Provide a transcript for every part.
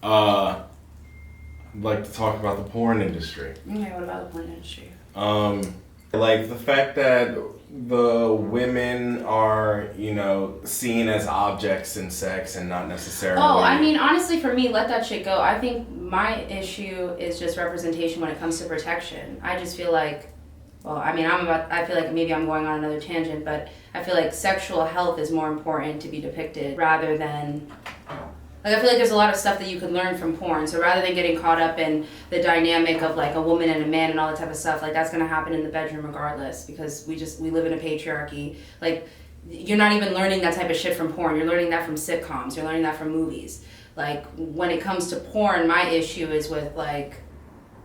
I'd like to talk about the porn industry. Okay, what about the porn industry? Like the fact that the women are, seen as objects in sex and not necessarily. Oh, I mean, honestly, for me, let that shit go. I think my issue is just representation when it comes to protection. I just feel like, I feel like maybe I'm going on another tangent, but I feel like sexual health is more important to be depicted rather than. Like, I feel like there's a lot of stuff that you could learn from porn. So rather than getting caught up in the dynamic of like a woman and a man and all that type of stuff, like that's gonna happen in the bedroom regardless because we live in a patriarchy. Like, you're not even learning that type of shit from porn. You're learning that from sitcoms. You're learning that from movies. Like, when it comes to porn, my issue is with like,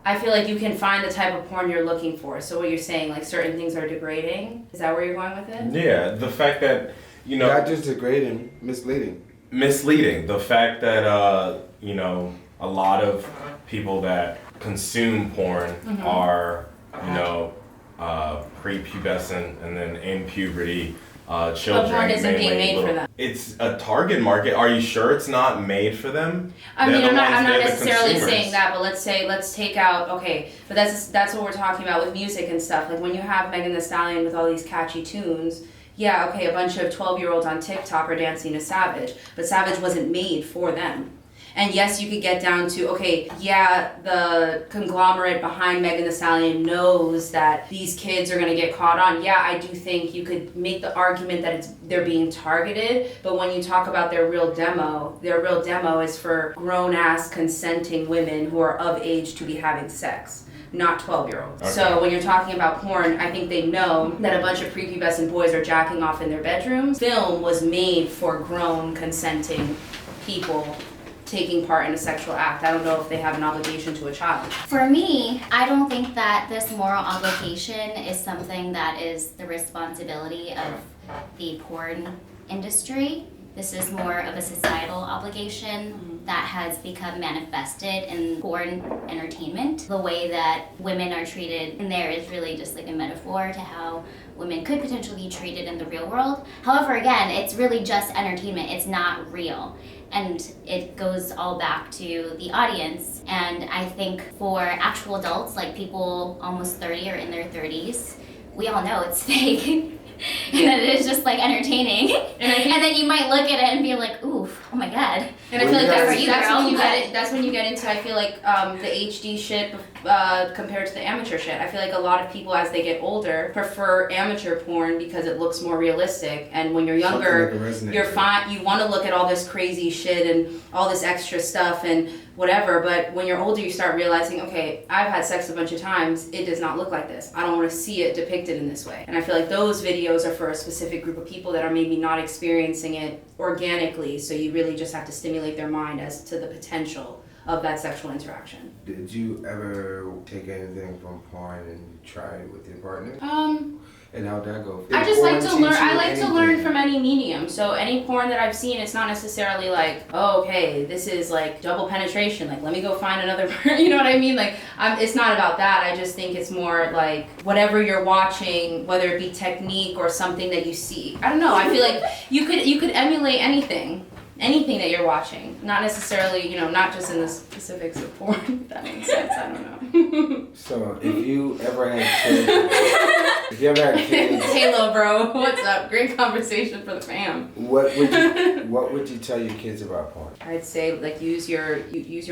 I feel like you can find the type of porn you're looking for. So what you're saying, like certain things are degrading? Is that where you're going with it? Yeah, the fact that, Not just degrading, misleading. The fact that a lot of people that consume porn are prepubescent and then in puberty children. But porn isn't being made for them. It's a target market. Are you sure it's not made for them? I mean, I'm not necessarily saying that, but let's take out, okay, but that's what we're talking about with music and stuff. Like when you have Megan Thee Stallion with all these catchy tunes. Yeah, okay, a bunch of 12-year-olds on TikTok are dancing to Savage, but Savage wasn't made for them. And yes, you could get down to, okay, yeah, the conglomerate behind Megan Thee Stallion knows that these kids are going to get caught on. Yeah, I do think you could make the argument that they're being targeted, but when you talk about their real demo is for grown-ass consenting women who are of age to be having sex. Not 12-year-olds. Okay. So when you're talking about porn, I think they know that a bunch of prepubescent boys are jacking off in their bedrooms. Film was made for grown, consenting people taking part in a sexual act. I don't know if they have an obligation to a child. For me, I don't think that this moral obligation is something that is the responsibility of the porn industry. This is more of a societal obligation that has become manifested in porn entertainment. The way that women are treated in there is really just like a metaphor to how women could potentially be treated in the real world. However, again, it's really just entertainment. It's not real. And it goes all back to the audience. And I think for actual adults, like people almost 30 or in their 30s, we all know it's fake. And that it is just like entertaining. And then you might look at it and be like, oof, oh my god. And I feel like that's when you get into, I feel like, the HD shit compared to the amateur shit. I feel like a lot of people as they get older prefer amateur porn because it looks more realistic. And when you're younger, you're fine. You want to look at all this crazy shit and all this extra stuff and whatever. But when you're older, you start realizing, okay, I've had sex a bunch of times. It does not look like this. I don't want to see it depicted in this way. And I feel like those videos are for a specific group of people that are maybe not experiencing it organically. So you really just have to stimulate their mind as to the potential of that sexual interaction. Did you ever take anything from porn and try it with your partner? And how'd that go? I just like to learn. I like to learn from any medium. So any porn that I've seen, it's not necessarily like, oh, okay, this is like double penetration. Like, let me go find another. You know what I mean? Like, it's not about that. I just think it's more like whatever you're watching, whether it be technique or something that you see. I don't know. I feel like you could emulate anything that you're watching. Not necessarily, not just in the specifics of porn. If that makes sense. I don't know. So if you ever had kids, Halo, bro. What's up? Great conversation for the fam. What would you tell your kids about porn? I'd say like use your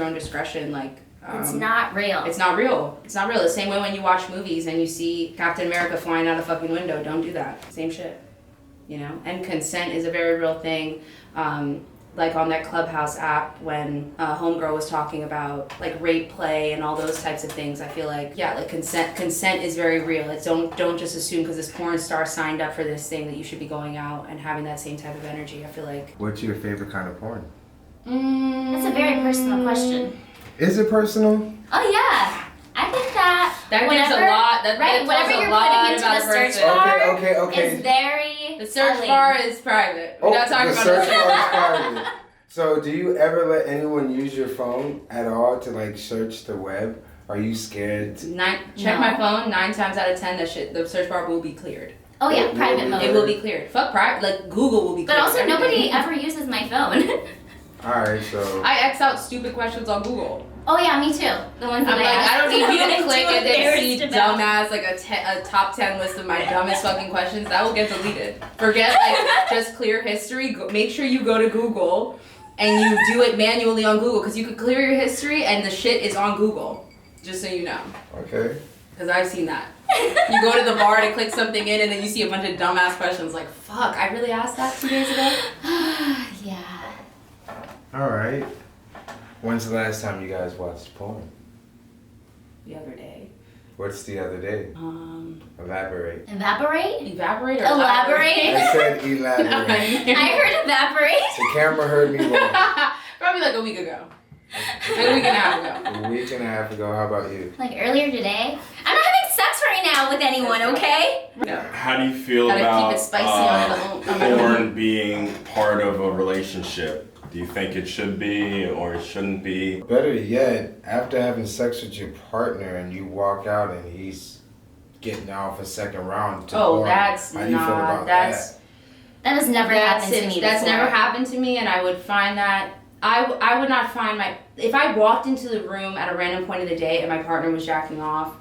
own discretion. Like it's not real. It's not real. It's not real. The same way when you watch movies and you see Captain America flying out a fucking window. Don't do that. Same shit. And consent is a very real thing. Like on that Clubhouse app when Homegirl was talking about like rape play and all those types of things, I feel like, yeah, like consent is very real. It's don't just assume because this porn star signed up for this thing that you should be going out and having that same type of energy. I feel like. What's your favorite kind of porn? That's a very personal question. Is it personal? Oh yeah. I think that gives a lot. Whatever you're putting into the search bar is very. The search bar is private. We're not talking about the search bar is private. So, do you ever let anyone use your phone at all to like search the web? Are you scared? Check my phone. 9 times out of 10, the search bar will be cleared. Oh yeah, private mode. It will be cleared. Fuck private. Like Google will be cleared. But also, nobody ever uses my phone. Alright, so. I X out stupid questions on Google. Oh yeah, me too. The ones that I'm like, I don't need you to click and then see about. dumbass, like a top 10 list of my dumbest fucking questions. That will get deleted. Forget like just clear history. Make sure you go to Google and you do it manually on Google because you could clear your history and the shit is on Google. Just so you know. Okay. Because I've seen that. You go to the bar to click something in and then you see a bunch of dumbass questions like, fuck, I really asked that 2 days ago? Yeah. Alright. When's the last time you guys watched porn? The other day. What's the other day? Elaborate. Evaporate? Evaporate or Elaborate? I said elaborate. I heard evaporate. The camera heard me wrong. Probably like a week ago. Like a week and a half ago. A week and a half ago. How about you? Like earlier today. I'm not having sex right now with anyone, okay? No. How do you feel Gotta about keep it spicy on the porn being part of a relationship? Do you think it should be or it shouldn't be? Better yet, after having sex with your partner and you walk out and he's getting off a second round to porn, that's how do you feel about That has never happened to me That's before. never happened to me, and I would find that I would not find if I walked into the room at a random point of the day and my partner was jacking off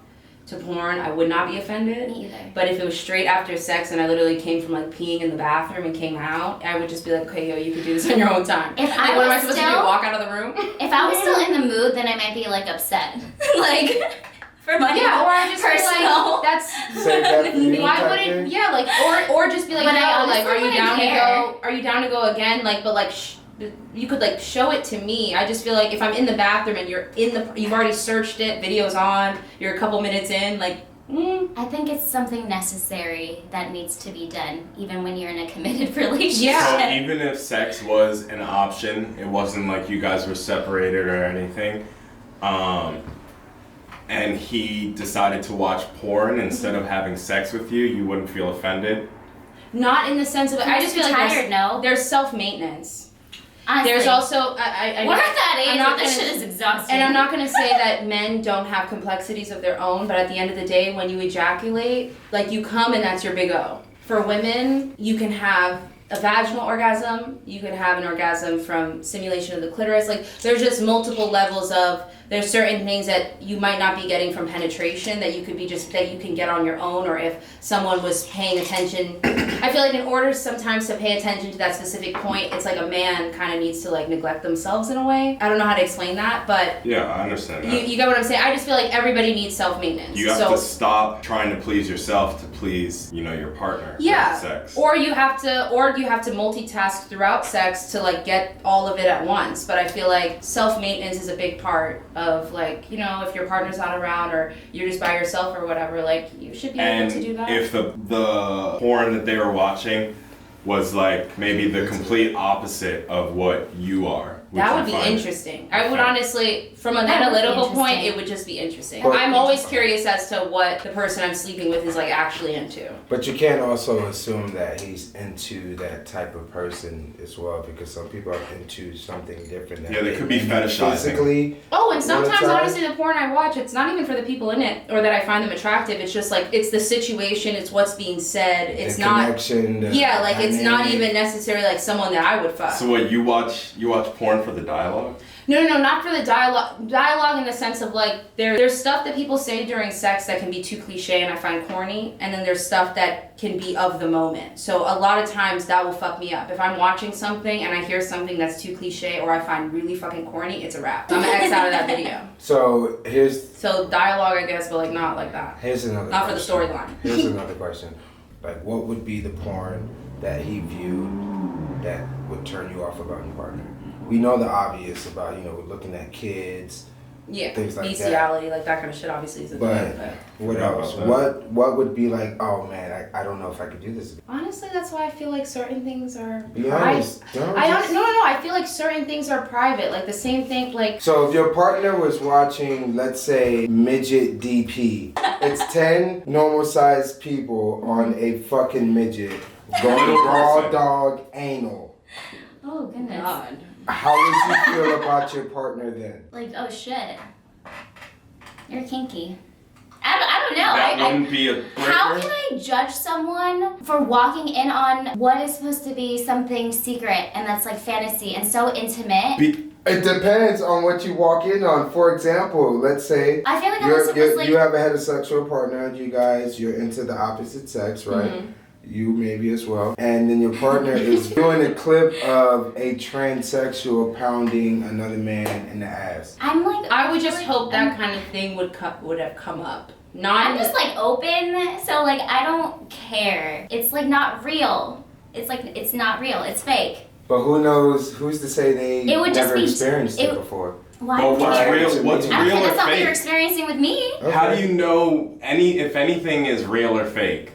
to porn, I would not be offended. Me either. But if it was straight after sex and I literally came from like peeing in the bathroom and came out, I would just be like, okay, yo, you could do this on your own time. If like, I what am was I supposed to do? still- Walk out of the room? If I was still in the mood, then I might be like upset. Like, for my Yeah, or I just be personal. like, that's Save that for you why type wouldn't thing? yeah, like or just be like, But I yo, honestly like are you wouldn't down care. to go? Are you down to go again? Like, but like you could like show it to me. I just feel like if I'm in the bathroom and you've already searched it, video's on, you're a couple minutes in, like. I think it's something necessary that needs to be done, even when you're in a committed relationship. Yeah. So even if sex was an option, it wasn't like you guys were separated or anything, and he decided to watch porn instead of having sex with you, you wouldn't feel offended? Not in the sense of I just feel like tired, no. there's self-maintenance. Honestly, There's also we're at that age where this shit is exhausting. And I'm not gonna say that men don't have complexities of their own, but at the end of the day, when you ejaculate, like you come and that's your big O. For women, you can have a vaginal orgasm, you can have an orgasm from stimulation of the clitoris. Like there's just multiple levels of, there's certain things that you might not be getting from penetration that you could be that you can get on your own, or if someone was paying attention. I feel like in order sometimes to pay attention to that specific point, it's like a man kind of needs to like neglect themselves in a way. I don't know how to explain that, but Yeah, I understand that. you get what I'm saying? I just feel like everybody needs self-maintenance. You have to stop trying to please yourself to please, your partner. Yeah. With sex. Or you have to multitask throughout sex to like get all of it at once. But I feel like self-maintenance is a big part of like, if your partner's not around or you're just by yourself or whatever, like you should be able to do that. And if the porn that they were watching was like maybe the complete opposite of what you are. That would be interesting. I would honestly, from an That would be analytical point, interesting. it would just be interesting. But- I'm always curious as to what the person I'm sleeping with is like actually into. But you can't also assume that he's into that type of person as well, because some people are into something different. That Yeah, they could be may fetishizing. Physically. Oh, and sometimes One time- honestly the porn I watch, it's not even for the people in it or that I find them attractive. It's just like, it's the situation, it's what's being said. It's the not, connection, the yeah, like it's not dynamic. even necessarily like someone that I would fuck. So what, you watch porn for the dialogue? No, not for the dialogue. Dialogue in the sense of like, there's stuff that people say during sex that can be too cliche and I find corny, and then there's stuff that can be of the moment. So a lot of times that will fuck me up. If I'm watching something and I hear something that's too cliche or I find really fucking corny, it's a wrap. I'm gonna X out of that video. So So dialogue, I guess, but like not like that. here's another Not for the question. storyline. Here's another question. Like, what would be the porn that he viewed that would turn you off about your partner? We know the obvious about, looking at kids, Yeah, things like bestiality, like that kind of shit obviously is a But- thing, but what Forgot else? about that. What would be like, oh man, I don't know if I could do this. honestly that's why I feel like certain things are Be private. honest. Don't just- No, I feel like certain things are private. Like the same thing, like So if your partner was watching, let's say, midget DP, it's 10 normal sized people on a fucking midget going Little raw person. dog anal. Oh goodness. God. How would you feel about your partner then? Like, oh shit. You're kinky. I don't know. That wouldn't be a breaker? How can I judge someone for walking in on what is supposed to be something secret and that's like fantasy and so intimate? It depends on what you walk in on. For example, let's say I feel like Alyssa was like... you have a heterosexual partner and you're into the opposite sex, right? Mm-hmm. You maybe as well. And then your partner is doing a clip of a transsexual pounding another man in the ass. I'm like... I would just hope that kind of thing would have come up. I'm just like open, so like I don't care. It's like not real. It's like, it's not real. It's fake. But who knows? Who's to say they never experienced it before? What's real? What's real or fake? That's not what you're experiencing with me. Okay. How do you know if anything is real or fake?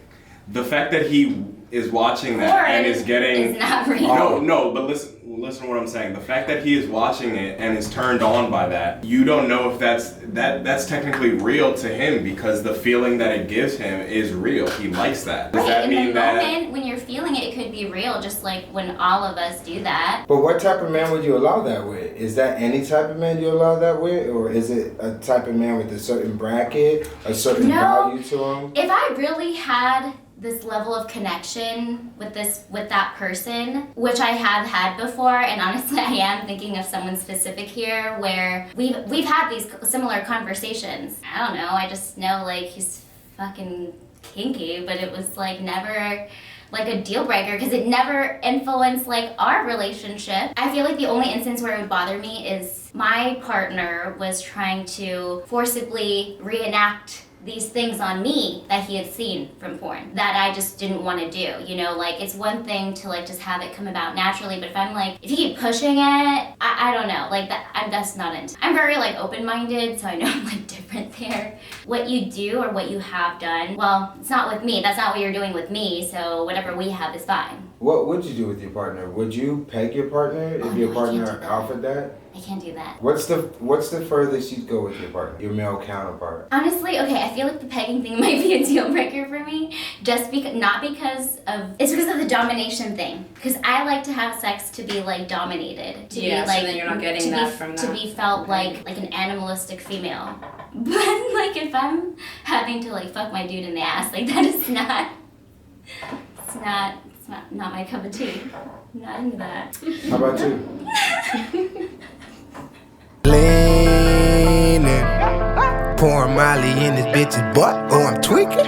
The fact that he is watching that and is getting... It's not real. No, but listen to what I'm saying. The fact that he is watching it and is turned on by that, you don't know if that's technically real to him because the feeling that it gives him is real. He likes that. Does that mean that... In the moment when you're feeling it, it could be real, just like when all of us do that. But what type of man would you allow that with? Is that any type of man you allow that with? Or is it a type of man with a certain bracket, a certain value to him? If I really had this level of connection with that person, which I have had before, and honestly I am thinking of someone specific here where we've had these similar conversations. I don't know, I just know like he's fucking kinky, but it was like never like a deal breaker because it never influenced like our relationship. I feel like the only instance where it would bother me is my partner was trying to forcibly reenact these things on me that he had seen from porn that I just didn't want to do, you know, like it's one thing to like just have it come about naturally, but if I'm like, if you keep pushing it, I don't know, like that's not it. I'm very like open-minded, so I know I'm like different there. What you do or what you have done, well, it's not with me, that's not what you're doing with me, so whatever we have is fine. What would you do with your partner? Would you peg your partner if your partner offered that? I can't do that. What's the furthest you'd go with your partner, your male counterpart? Honestly, okay, I feel like the pegging thing might be a deal breaker for me, just because it's because of the domination thing. Because I like to have sex to be like dominated, to be like so then you're not getting that from that. To be felt like an animalistic female. But like if I'm having to like fuck my dude in the ass, like that is not. It's not my cup of tea. I'm not into that. How about you? Leaning, pouring Molly in this bitch's butt. Oh, I'm tweaking.